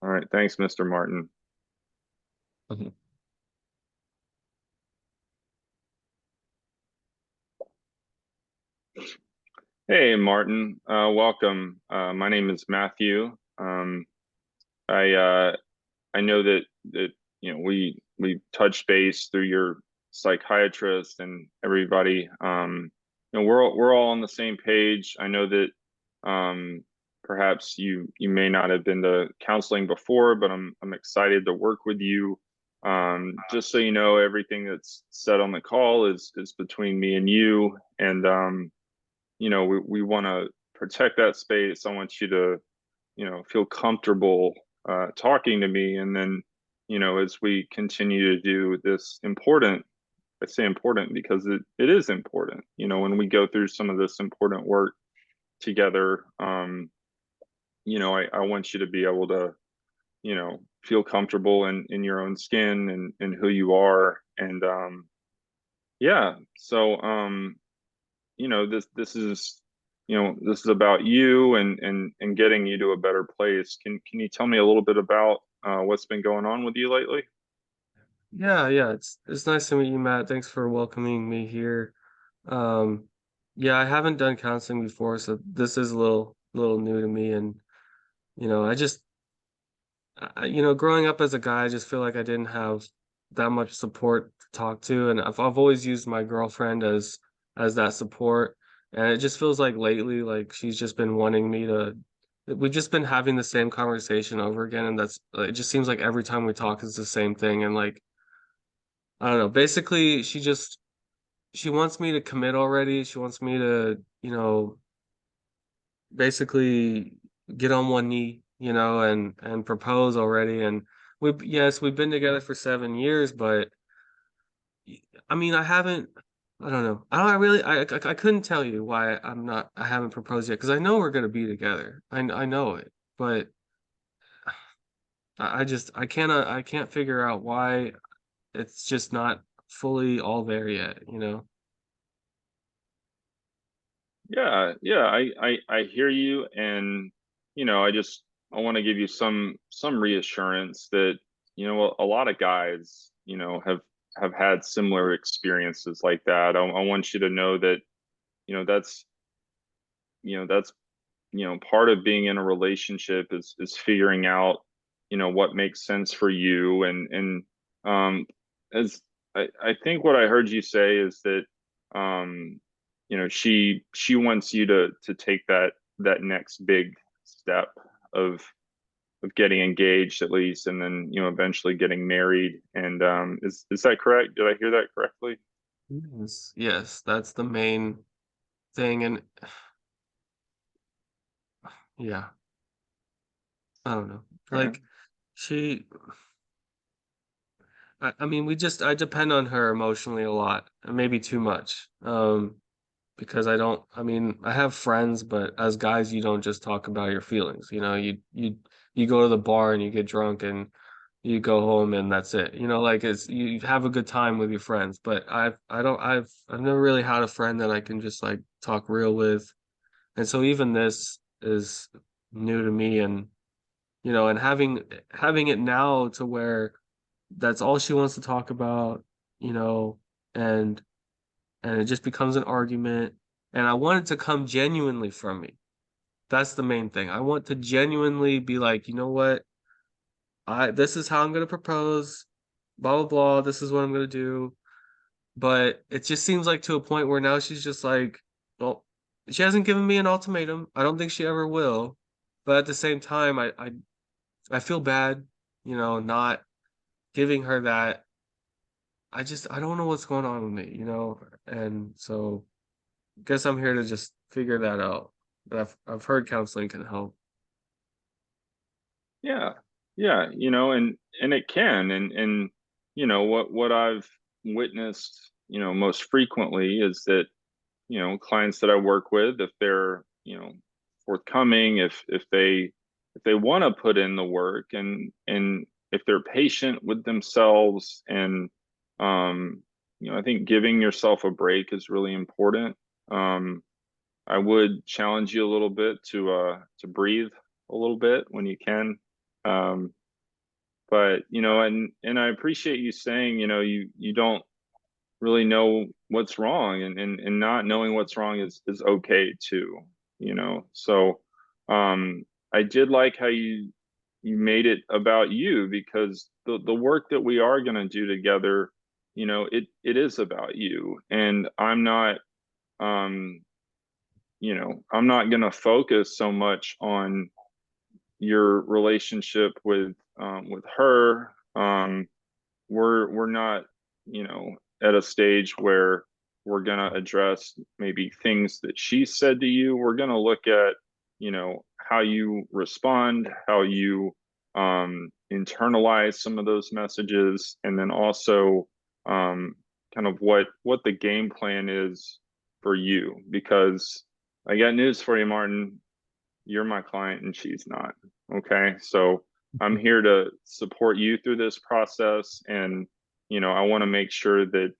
All right. Thanks, Mr. Martin. Mhm. Hey, Martin. Welcome. My name is Matthew. I I know that we touched base through your psychiatrist and everybody. We're all on the same page. I know that perhaps you may not have been to counseling before, but I'm excited to work with you. Just so you know, everything that's said on the call is between me and you, and we want to protect that space. I want you to feel comfortable talking to me, and then as we continue to do this important, I say important because it is important, when we go through some of this important work together. I want you to be able to feel comfortable in your own skin and who you are. And yeah, so this is about you and getting you to a better place. Can you tell me a little bit about what's been going on with you lately? Yeah, yeah, it's nice to meet you, Matt. Thanks for welcoming me here. Um, yeah, I haven't done counseling before, so this is a little new to me, and I just growing up as a guy, I just feel like I didn't have that much support to talk to, and I've always used my girlfriend as that support, and it just feels like lately, like she's just been wanting me to. We've just been having the same conversation over again, and that's it just seems like every time we talk it's the same thing, and like I don't know. Basically, she wants me to commit already. She wants me to, basically get on one knee, and propose already. And we've been together for 7 years, but I mean, I don't know. I couldn't tell you why I haven't proposed yet because I know we're gonna be together. I know it, but I can't figure out why it's just not fully all there yet. Yeah, I hear you, and I want to give you some reassurance that a lot of guys have had similar experiences like that. I want you to know that you know that's that's part of being in a relationship is figuring out what makes sense for you. And as I think what I heard you say is that she wants you to take that next big step of getting engaged at least, and then eventually getting married. And is that correct? Did I hear that correctly? Yes, yes, that's the main thing. And yeah, I don't know. Okay. Like she, I mean, I depend on her emotionally a lot, and maybe too much. Because I mean, I have friends, but as guys, you don't just talk about your feelings. You go to the bar and you get drunk and you go home and that's it. Like you have a good time with your friends, but I've never really had a friend that I can just like talk real with. And so even this is new to me, and and having it now to where that's all she wants to talk about, you know, and it just becomes an argument. And I want it to come genuinely from me. That's the main thing. I want to genuinely be like, you know what? I This is how I'm gonna propose, blah blah blah. This is what I'm gonna do. But it just seems like to a point where now she's just like, well, she hasn't given me an ultimatum. I don't think she ever will. But at the same time, I feel bad, not giving her that. I don't know what's going on with me. And so guess I'm here to just figure that out. But I've heard counseling can help. Yeah, yeah, and it can, and what I've witnessed, most frequently is that clients that I work with, if they're forthcoming, if they want to put in the work, and if they're patient with themselves, and I think giving yourself a break is really important. Um, I would challenge you a little bit to breathe a little bit when you can. Um, but and I appreciate you saying, you don't really know what's wrong, and not knowing what's wrong is okay too, So I did like how you made it about you, because the work that we are going to do together, it is about you. And um I'm not going to focus so much on your relationship with her. We're not, at a stage where we're gonna address maybe things that she said to you. We're gonna look at, how you respond, how you internalize some of those messages, and then also um, kind of what the game plan is for you. Because I got news for you, Martin. You're my client and she's not. Okay. So I'm here to support you through this process. And, I want to make sure that,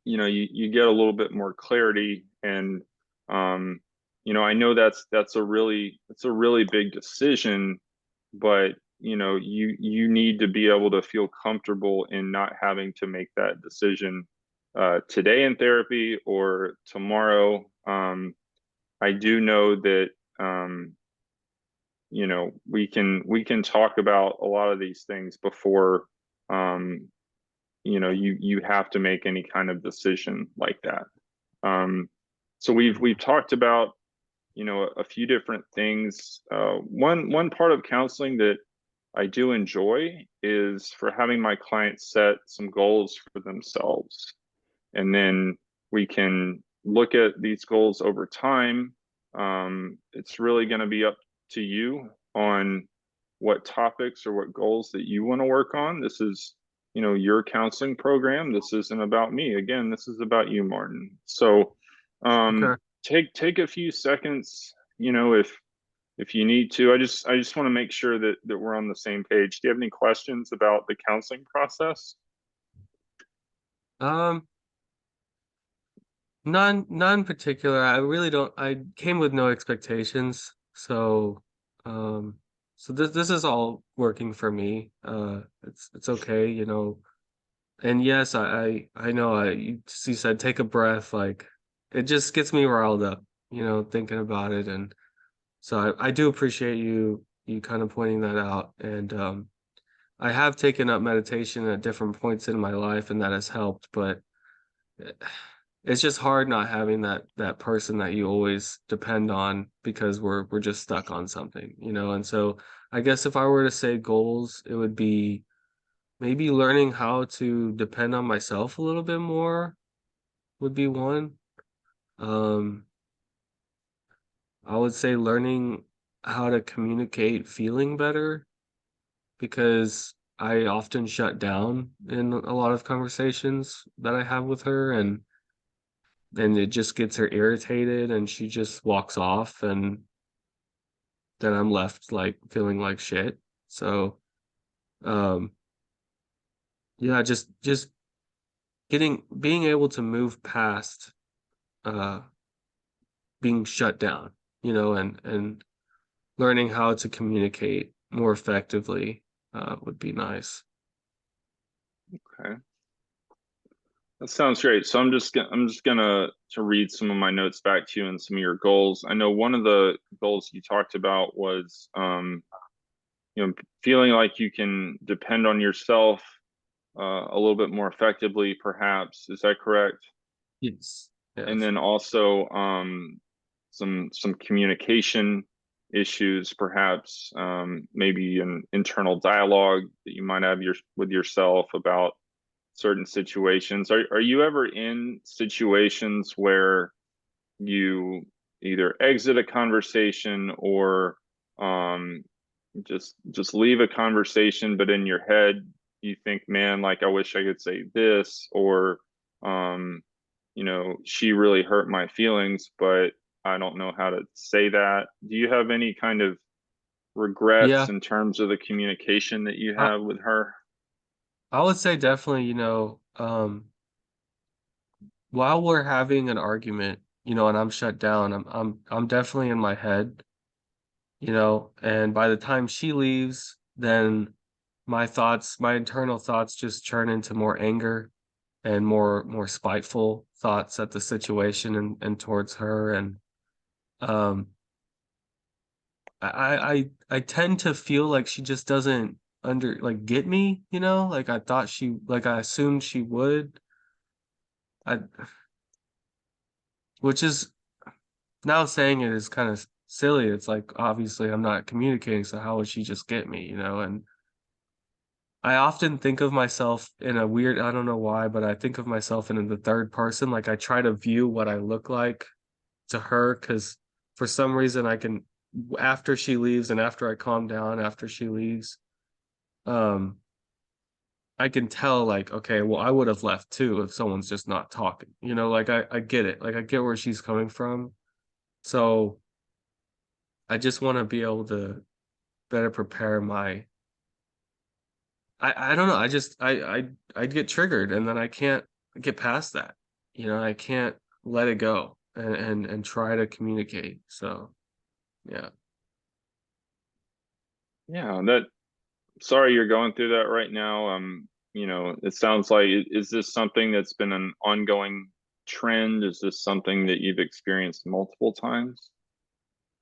you get a little bit more clarity. And, I know that's it's a really big decision, but, you need to be able to feel comfortable in not having to make that decision today in therapy or tomorrow. I do know that, um, we can talk about a lot of these things before, um you have to make any kind of decision like that. So we've talked about, a few different things. One part of counseling that I do enjoy is for having my clients set some goals for themselves, and then we can look at these goals over time. It's really going to be up to you on what topics or what goals that you want to work on. This is, your counseling program. This isn't about me. Again, this is about you, Martin. So Okay. take a few seconds, if you need to. I just want to make sure that we're on the same page. Do you have any questions about the counseling process? Um, none particular. I really don't. I came with no expectations, so um, so this is all working for me. It's okay, you know. And yes, I know. You said take a breath. Like it just gets me riled up, thinking about it. And so I do appreciate you kind of pointing that out. And I have taken up meditation at different points in my life, and that has helped. But it's just hard not having that person that you always depend on because we're just stuck on something, And so I guess if I were to say goals, it would be maybe learning how to depend on myself a little bit more would be one. Um, I would say learning how to communicate feeling better because I often shut down in a lot of conversations that I have with her, and it just gets her irritated and she just walks off, and then I'm left like feeling like shit. So um yeah, just getting being able to move past uh being shut down, and learning how to communicate more effectively would be nice. Okay. That sounds great. So I'm just gonna to read some of my notes back to you and some of your goals. I know one of the goals you talked about was, feeling like you can depend on yourself a little bit more effectively, perhaps. Is that correct? Yes. And Yes. then also some communication issues, perhaps, maybe an internal dialogue that you might have with yourself about certain situations. Are you ever in situations where you either exit a conversation or um just leave a conversation, but in your head you think, man, like I wish I could say this, or um she really hurt my feelings, but I don't know how to say that. Do you have any kind of regrets Yeah. in terms of the communication that you I, have with her? I would say definitely, while we're having an argument, and I'm shut down, I'm definitely in my head, and by the time she leaves, then my internal thoughts just turn into more anger and more spiteful thoughts at the situation and towards her. And um I tend to feel like she just doesn't get me, like I assumed she would. I Which is, now saying it is kind of silly. It's like obviously I'm not communicating, so how would she just get me, And I often think of myself in a weird, I don't know why, but I think of myself in the third person. Like I try to view what I look like to her, because for some reason I can, after she leaves and after I calm down after she leaves, um, I can tell like, okay, well, I would have left too if someone's just not talking. Like I get it. Like I get where she's coming from. So I just want to be able to better prepare my, I don't know. I'd get triggered and then I can't get past that. I can't let it go and try to communicate. So yeah. Yeah, that sorry you're going through that right now. It sounds like is this something that's been an ongoing trend? Is this something that you've experienced multiple times?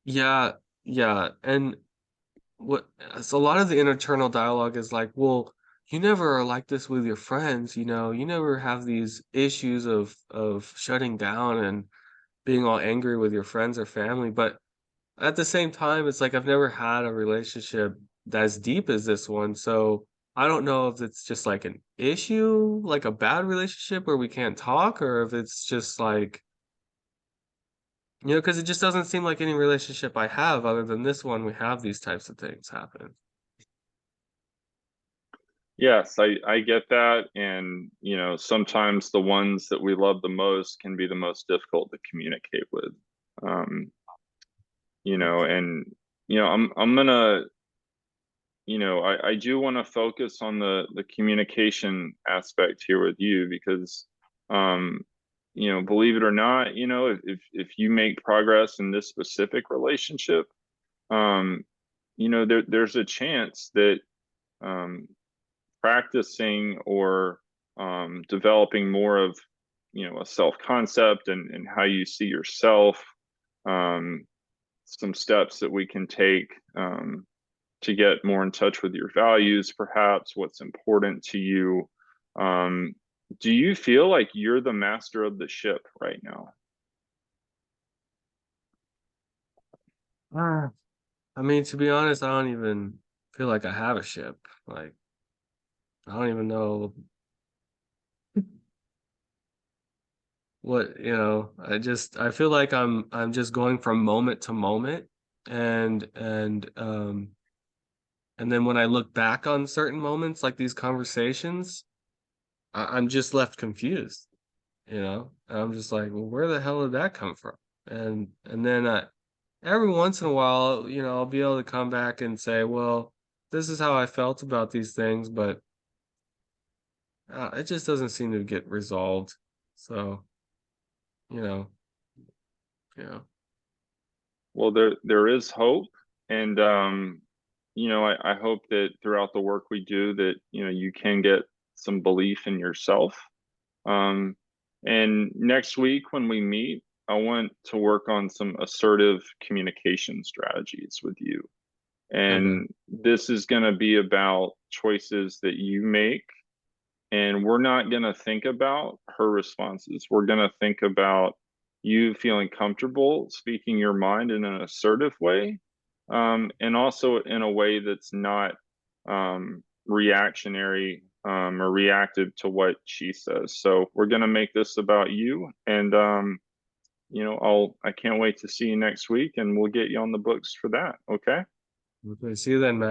Yeah, yeah. And what so a lot of the internal dialogue is like, well, you never are like this with your friends, you never have these issues of shutting down and being all angry with your friends or family. But at the same time, it's like I've never had a relationship as deep as this one. So I don't know if it's just like an issue, like a bad relationship where we can't talk, or if it's just like, because it just doesn't seem like any relationship I have other than this one, we have these types of things happen. Yes, I get that. And, sometimes the ones that we love the most can be the most difficult to communicate with. Um, and, I'm gonna, I do want to focus on the communication aspect here with you because, um, believe it or not, if you make progress in this specific relationship, um, there's a chance that, um, practicing or developing more of a self concept and how you see yourself, um, some steps that we can take to get more in touch with your values, perhaps what's important to you. um, do you feel like you're the master of the ship right now? Ah. I mean, to be honest, I don't even feel like I have a ship. Like, I don't even know I feel like I'm just going from moment to moment, and then when I look back on certain moments like these conversations, I'm just left confused, And I'm just like, well, where the hell did that come from? And then every once in a while, I'll be able to come back and say, well, this is how I felt about these things, but it just doesn't seem to get resolved. So, you know, yeah. Well, there is hope. And I hope that throughout the work we do that you can get some belief in yourself. um, and next week when we meet, I want to work on some assertive communication strategies with you. Okay. And this is going to be about choices that you make. And we're not going to think about her responses. We're going to think about you feeling comfortable speaking your mind in an assertive way, and also in a way that's not reactionary or reactive to what she says. So we're going to make this about you. And, I can't wait to see you next week and we'll get you on the books for that. Okay. Okay. See you then, Matt.